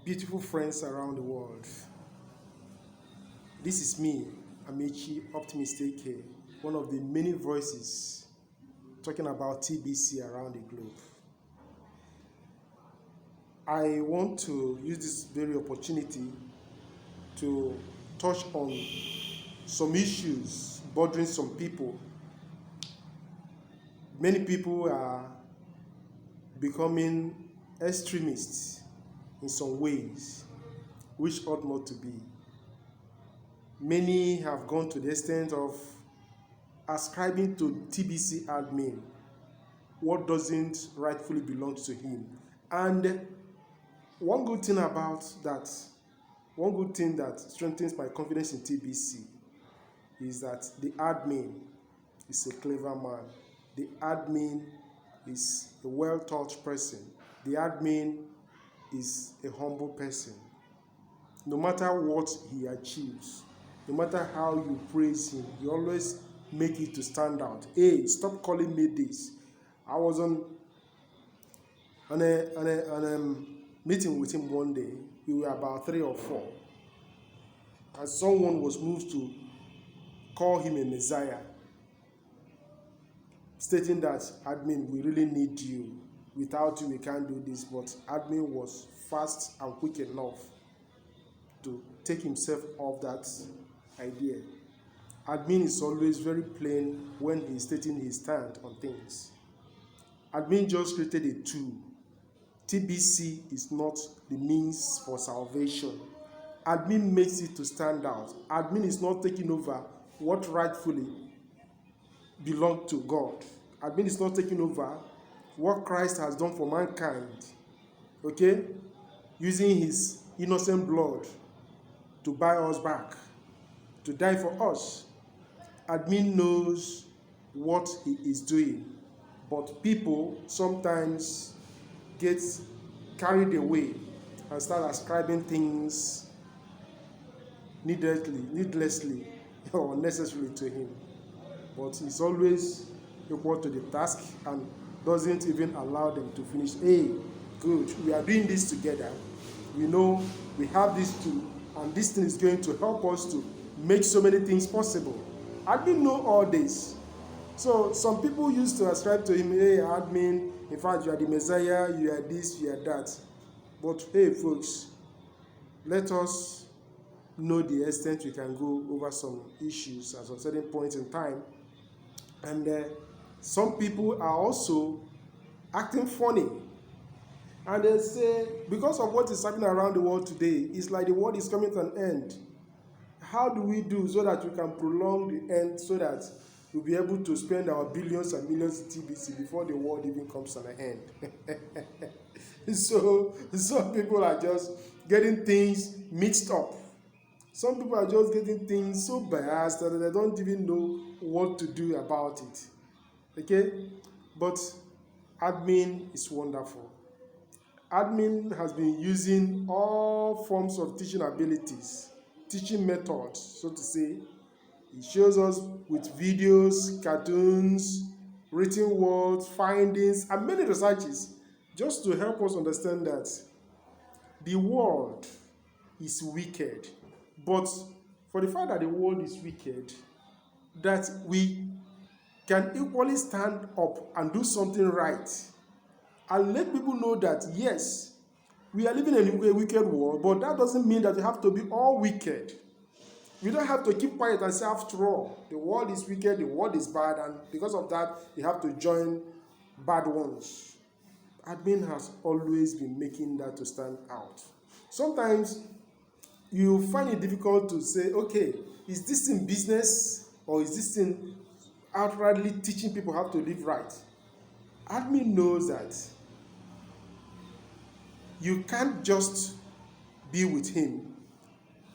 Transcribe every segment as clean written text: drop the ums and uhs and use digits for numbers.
Beautiful friends around the world. This is me, Amici Optimist AK, one of the many voices talking about TBC around the globe. I want to use this very opportunity to touch on some issues bothering some people. Many people are becoming extremists in some ways, which ought not to be. Many have gone to the extent of ascribing to TBC admin what doesn't rightfully belong to him. And one good thing that strengthens my confidence in TBC is that the admin is a clever man. The admin is a well-taught person. The admin is a humble person. No matter what he achieves, no matter how you praise him, you always make it to stand out. Hey, stop calling me this. I was on a meeting with him one day. We were about 3 or 4. And someone was moved to call him a messiah, stating that, admin, we really need you. Without you, we can't do this. But admin was fast and quick enough to take himself off that idea. Admin is always very plain when he's stating his stand on things. Admin just created a tool. TBC is not the means for salvation. Admin makes it to stand out. Admin is not taking over what rightfully belongs to God. Admin is not taking over what Christ has done for mankind. Okay? Using his innocent blood to buy us back, to die for us. Admin knows what he is doing, but people sometimes get carried away and start ascribing things needlessly or unnecessarily to him. But he's always equal to the task and doesn't even allow them to finish. Hey, good, we are doing this together. We know we have this too, and this thing is going to help us to make so many things possible. Admin know all this. So some people used to ascribe to him, hey, admin, in fact, you are the Messiah, you are this, you are that. But hey, folks, let us know the extent we can go over some issues at a certain point in time. And some people are also acting funny. And they say, because of what is happening around the world today, it's like the world is coming to an end. How do we do so that we can prolong the end so that we'll be able to spend our billions and millions in TBC before the world even comes to an end? So some people are just getting things mixed up. Some people are just getting things so biased that they don't even know what to do about it. Okay? But admin is wonderful. Admin has been using all forms of teaching abilities, teaching methods, so to say. He shows us with videos, cartoons, written words, findings, and many researches, just to help us understand that the world is wicked. But for the fact that the world is wicked, that we can equally stand up and do something right and let people know that, yes, we are living in a wicked world, but that doesn't mean that we have to be all wicked. We don't have to keep quiet and say, after all, the world is wicked, the world is bad, and because of that, you have to join bad ones. Admin has always been making that to stand out. Sometimes you find it difficult to say, okay, is this in business or is this in outrightly teaching people how to live right? Admin knows that you can't just be with him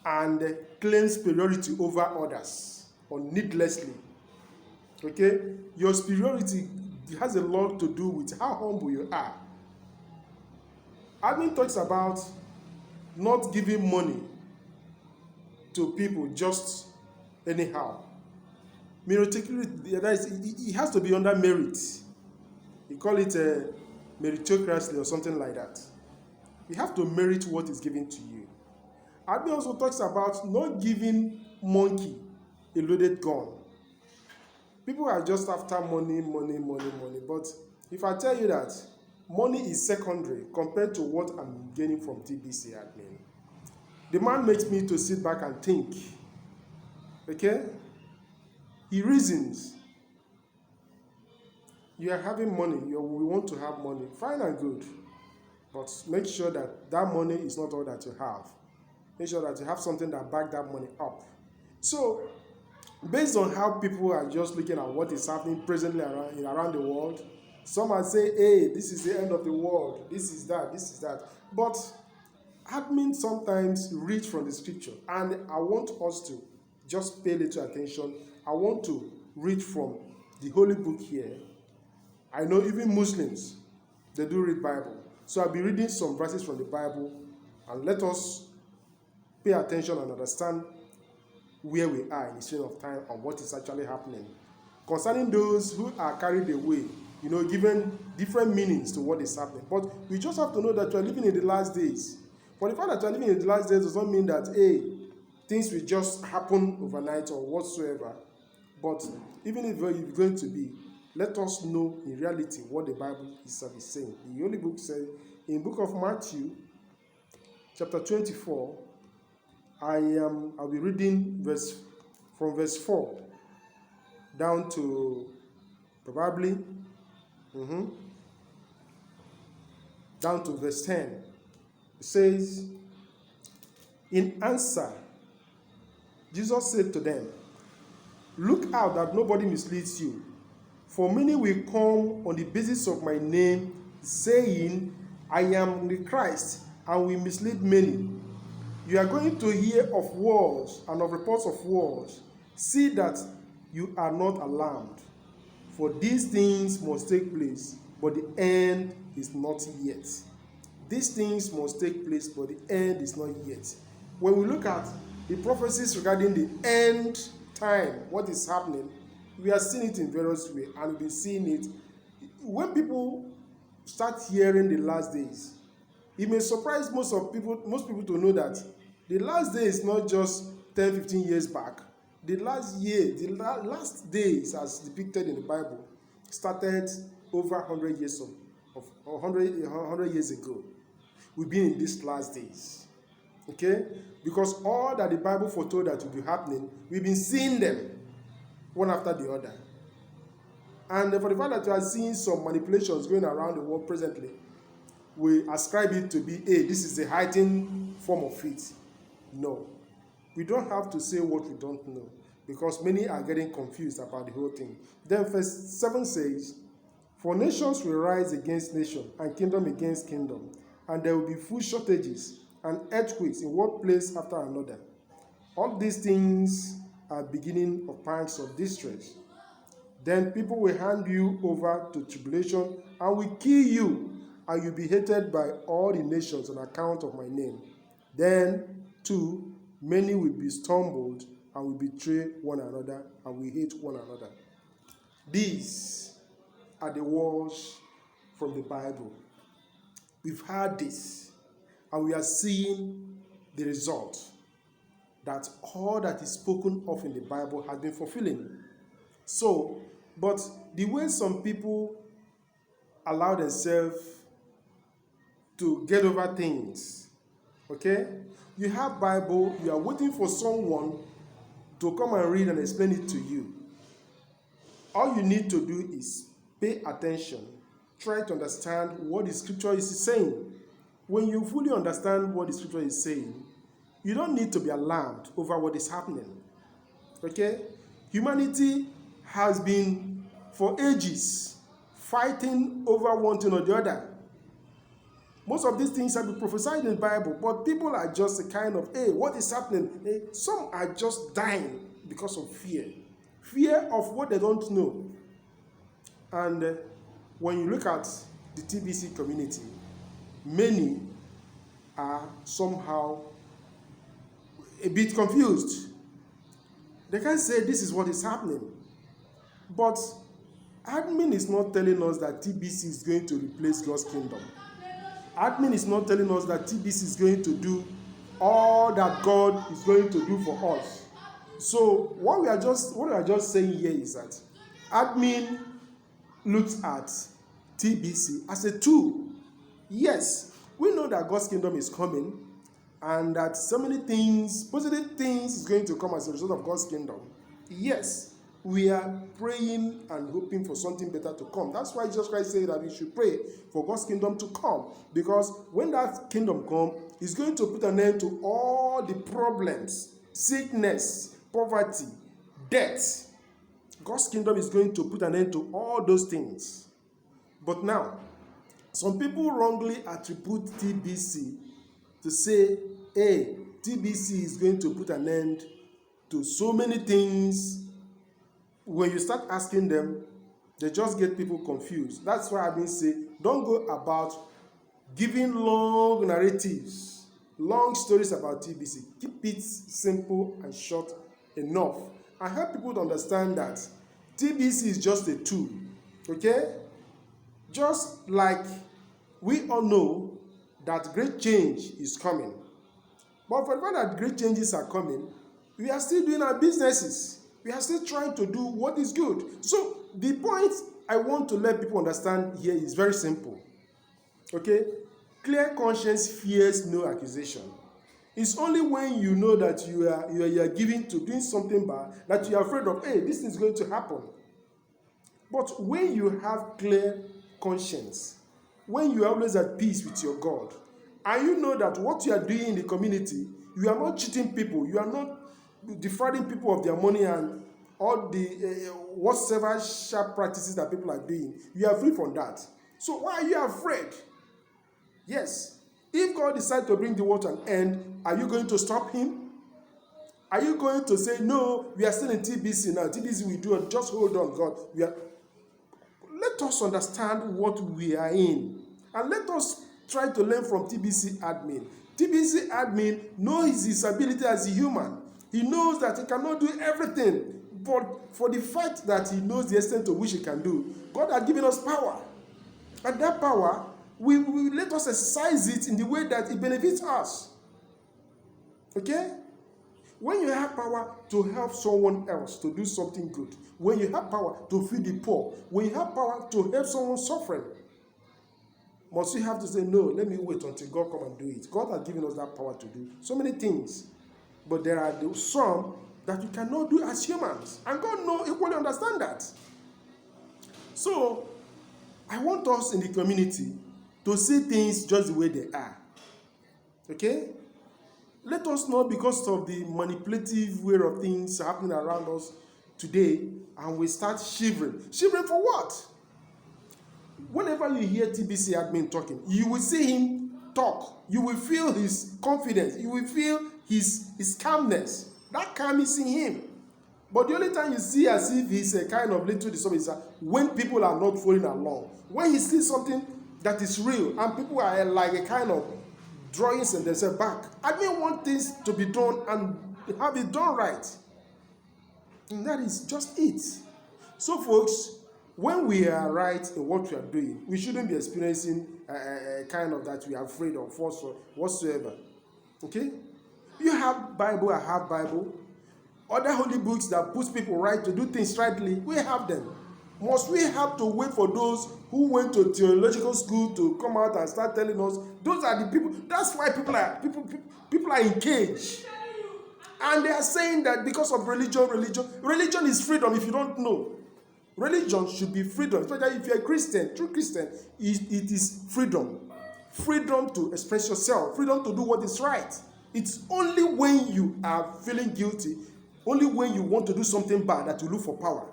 and claim superiority over others or needlessly. Okay? Your superiority has a lot to do with how humble you are. Admin talks about not giving money to people just anyhow. Meritocracy, it has to be under merit. You call it a meritocracy or something like that. You have to merit what is given to you. Admin also talks about not giving monkey a loaded gun. People are just after money. But if I tell you that money is secondary compared to what I'm gaining from TBC admin, the man makes me to sit back and think. Okay? He reasons. You are having money. We want to have money. Fine and good. But make sure that that money is not all that you have. Make sure that you have something that back that money up. So, based on how people are just looking at what is happening presently around the world, some might say, hey, this is the end of the world. This is that. But admin sometimes read from the scripture. And I want us to just pay little attention. I want to read from the Holy Book here. I know even Muslims, they do read Bible. So I'll be reading some verses from the Bible, and let us pay attention and understand where we are in the stream of time and what is actually happening. Concerning those who are carried away, given different meanings to what is happening. But we just have to know that we are living in the last days. For the fact that we are living in the last days does not mean that, things will just happen overnight or whatsoever. But even if it's going to be, let us know in reality what the Bible is saying. The Holy Book says in the book of Matthew, chapter 24, I'll be reading from verse 4 down to probably down to verse 10. It says, in answer, Jesus said to them, look out that nobody misleads you. For many will come on the basis of my name, saying, I am the Christ, and will mislead many. You are going to hear of wars and of reports of wars. See that you are not alarmed. For these things must take place, but the end is not yet. These things must take place, but the end is not yet. When we look at the prophecies regarding the end time, what is happening, we are seeing it in various ways, and we've been seeing it. When people start hearing the last days, it may surprise most people to know that the last day is not just 10, 15 years back. The last days, as depicted in the Bible, started over 100 years 100 years ago. We've been in these last days. Okay? Because all that the Bible foretold that will be happening, we've been seeing them one after the other. And for the fact that we are seeing some manipulations going around the world presently, we ascribe it to be, this is a heightened form of faith. No. We don't have to say what we don't know, because many are getting confused about the whole thing. Then verse 7 says, for nations will rise against nation, and kingdom against kingdom, and there will be food shortages and earthquakes in one place after another. All these things are beginning of pangs of distress. Then people will hand you over to tribulation and will kill you, and you'll be hated by all the nations on account of my name. Then, too, many will be stumbled and will betray one another and will hate one another. These are the words from the Bible. We've heard this, and we are seeing the result, that all that is spoken of in the Bible has been fulfilling. So, but the way some people allow themselves to get over things, okay? You have Bible, you are waiting for someone to come and read and explain it to you. All you need to do is pay attention, try to understand what the scripture is saying. When you fully understand what the scripture is saying, you don't need to be alarmed over what is happening. Okay? Humanity has been, for ages, fighting over one thing or the other. Most of these things have been prophesied in the Bible, but people are just a kind of, what is happening? Some are just dying because of fear. Fear of what they don't know. And when you look at the TBC community, many are somehow a bit confused. They can't say this is what is happening. But admin is not telling us that TBC is going to replace God's kingdom. Admin is not telling us that TBC is going to do all that God is going to do for us. So what we are just saying here is that admin looks at TBC as a tool. Yes, we know that God's kingdom is coming and that so many things, positive things, is going to come as a result of God's kingdom. Yes, we are praying and hoping for something better to come. That's why Jesus Christ said that we should pray for God's kingdom to come. Because when that kingdom comes, it's going to put an end to all the problems, sickness, poverty, death. God's kingdom is going to put an end to all those things. But now, some people wrongly attribute TBC to say, hey, TBC is going to put an end to so many things. When you start asking them, they just get people confused. That's why I've been saying, don't go about giving long narratives, long stories about TBC. Keep it simple and short enough. And help people to understand that TBC is just a tool. Okay? Just like we all know that great change is coming. But for the fact that great changes are coming, we are still doing our businesses. We are still trying to do what is good. So the point I want to let people understand here is very simple. Okay? Clear conscience fears no accusation. It's only when you know that you are giving to doing something bad that you are afraid of, hey, this is going to happen. But when you have clear conscience, when you are always at peace with your God, and you know that what you are doing in the community, you are not cheating people, you are not defrauding people of their money and all the whatsoever sharp practices that people are doing, you are free from that. So why are you afraid? Yes. If God decides to bring the world to an end, are you going to stop him? Are you going to say, no, we are still in TBC now. TBC we do, just hold on, God. Let us understand what we are in. And let us try to learn from TBC admin. TBC admin knows his ability as a human. He knows that he cannot do everything. But for the fact that he knows the extent to which he can do, God has given us power. And that power, we let us exercise it in the way that it benefits us. Okay? When you have power to help someone else to do something good, when you have power to feed the poor, when you have power to help someone suffering, must you have to say, no, let me wait until God come and do it? God has given us that power to do so many things. But there are some that we cannot do as humans. And God equally understand that. So, I want us in the community to see things just the way they are. Okay? Let us not, because of the manipulative way of things happening around us today, and we start shivering. Shivering for what? Whenever you hear TBC admin talking, you will see him talk. You will feel his confidence. You will feel his calmness. That calm is in him. But the only time you see as if he's a kind of little disturbed is when people are not following along. When he sees something that is real and people are like a kind of drawing themselves back. Admin want things to be done and have it done right. And that is just it. So folks, when we are right in what we are doing, we shouldn't be experiencing a kind of that we are afraid of or whatsoever. Okay? You have Bible, I have Bible. Other holy books that puts people right to do things rightly, we have them. Must we have to wait for those who went to theological school to come out and start telling us? Those are the people. That's why people are in cage. And they are saying that because of religion is freedom if you don't know. Religion should be freedom. Especially if you're a Christian, true Christian, it is freedom. Freedom to express yourself. Freedom to do what is right. It's only when you are feeling guilty, only when you want to do something bad that you look for power.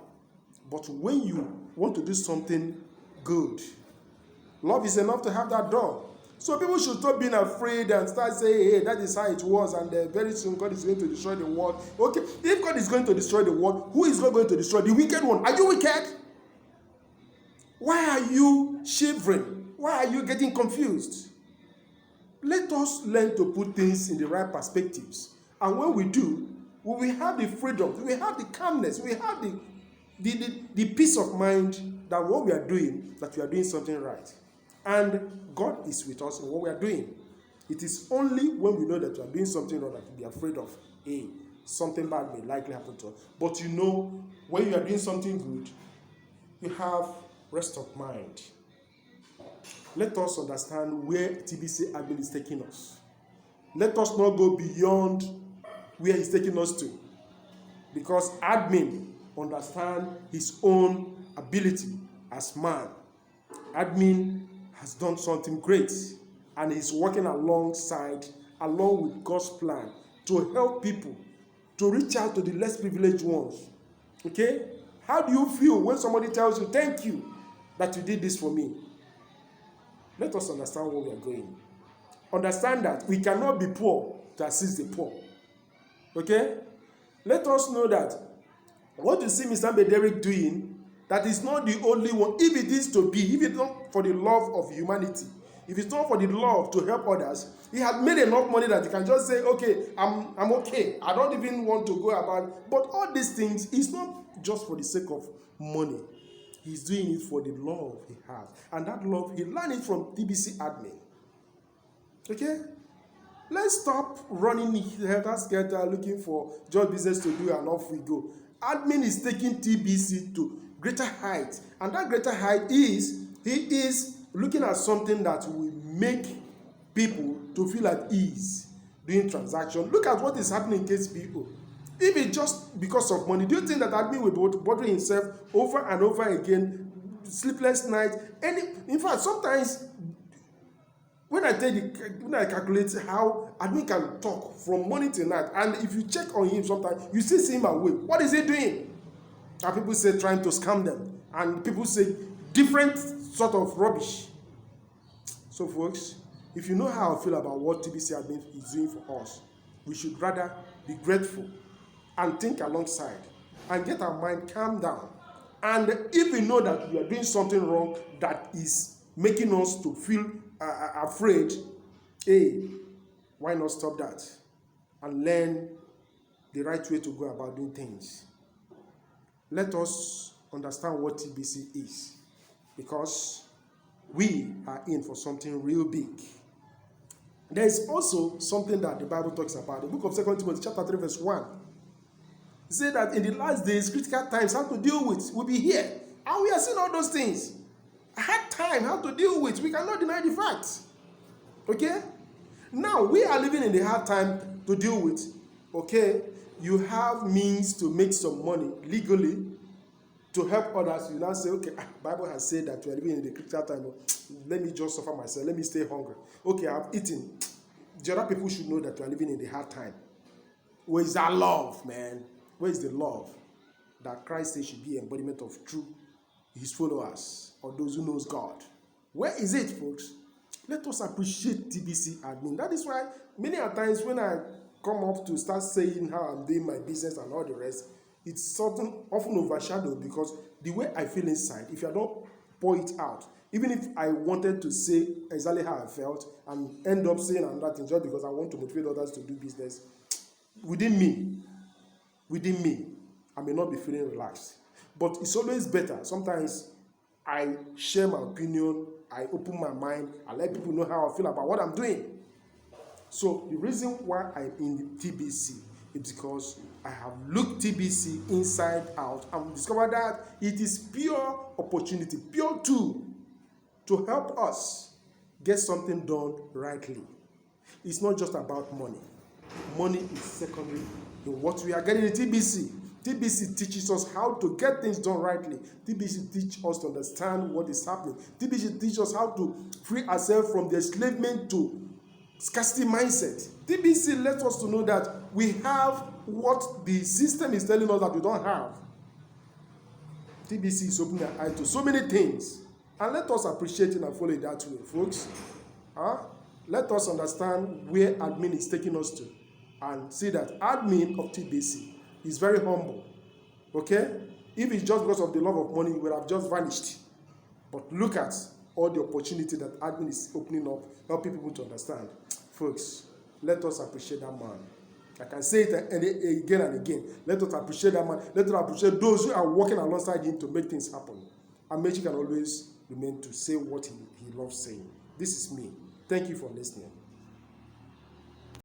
But when you want to do something good, love is enough to have that done. So people should stop being afraid and start saying, hey, that is how it was, and very soon God is going to destroy the world. Okay, if God is going to destroy the world, who is not going to destroy? The wicked one. Are you wicked? Why are you shivering? Why are you getting confused? Let us learn to put things in the right perspectives. And when we do, we will have the freedom, we will have the calmness, we will have the peace of mind that what we are doing, that we are doing something right. And God is with us in what we are doing. It is only when we know that we are doing something wrong that we be afraid of, hey, something bad may likely happen to us. But you know, when you are doing something good, you have rest of mind. Let us understand where TBC admin is taking us. Let us not go beyond where he's taking us to. Because admin understands his own ability as man. Admin has done something great and he's working along with God's plan to help people to reach out to the less privileged ones. Okay? How do you feel when somebody tells you, thank you that you did this for me? Let us understand where we are going. Understand that we cannot be poor to assist the poor. Okay? Let us know that what you see Mr. Bederick doing, that is not the only one. If it is to be, if it's not for the love of humanity, if it's not for the love to help others, he has made enough money that he can just say, okay, I'm okay. I don't even want to go about it. But all these things is not just for the sake of money. He's doing it for the love he has. And that love, he learned it from TBC admin. Okay? Let's stop running helter-skelter looking for just business to do and off we go. Admin is taking TBC to greater height. And that greater height is, he is looking at something that will make people to feel at ease doing transaction. Look at what is happening in KSPO. If it's just because of money, do you think that admin will be bothering himself over and over again, sleepless nights? In fact, sometimes when I calculate how admin can talk from morning till night, and if you check on him sometimes, you still see him awake. What is he doing? And people say trying to scam them, and people say different sort of rubbish. So folks, if you know how I feel about what TBC admin is doing for us, we should rather be grateful and think alongside and get our mind calmed down. And if we know that we are doing something wrong that is making us to feel afraid, hey, why not stop that and learn the right way to go about doing things? Let us understand what TBC is, because we are in for something real big. There is also something that the Bible talks about. The book of 2 Timothy chapter 3 verse 1. It says that in the last days, critical times, how to deal with will be here. And we are seeing all those things. Hard time, how to deal with. We cannot deny the facts. Okay? Now, we are living in the hard time to deal with. Okay? You have means to make some money legally to help others. You now say, okay, Bible has said that we are living in the critical time. Let me just suffer myself. Let me stay hungry. Okay, I've eaten. The other people should know that we are living in the hard time. Where is that love, man? Where is the love that Christ says should be embodiment of true his followers or those who knows God? Where is it, folks? Let us appreciate TBC admin. That is why many a times when I come up to start saying how I'm doing my business and all the rest, it's often overshadowed, because the way I feel inside, if I don't pour it out, even if I wanted to say exactly how I felt and end up saying another thing just because I want to motivate others to do business, within me, I may not be feeling relaxed. But it's always better. Sometimes I share my opinion, I open my mind, I let people know how I feel about what I'm doing. So the reason why I'm in the TBC is because I have looked TBC inside out and discovered that it is pure opportunity, pure tool to help us get something done rightly. It's not just about money. Money is secondary in what we are getting in TBC. TBC teaches us how to get things done rightly. TBC teaches us to understand what is happening. TBC teaches us how to free ourselves from the enslavement to scarcity mindset. TBC lets us to know that we have what the system is telling us that we don't have. TBC is opening our eyes to so many things. And let us appreciate it and follow it that way, folks. Let us understand where admin is taking us to and see that admin of TBC is very humble. Okay? If it's just because of the love of money, it would have just vanished. But look at all the opportunity that admin is opening up, helping people to understand. Folks, let us appreciate that man. I can say it again and again. Let us appreciate that man. Let us appreciate those who are working alongside him to make things happen. And Mechi can always remain to say what he loves saying. This is me. Thank you for listening.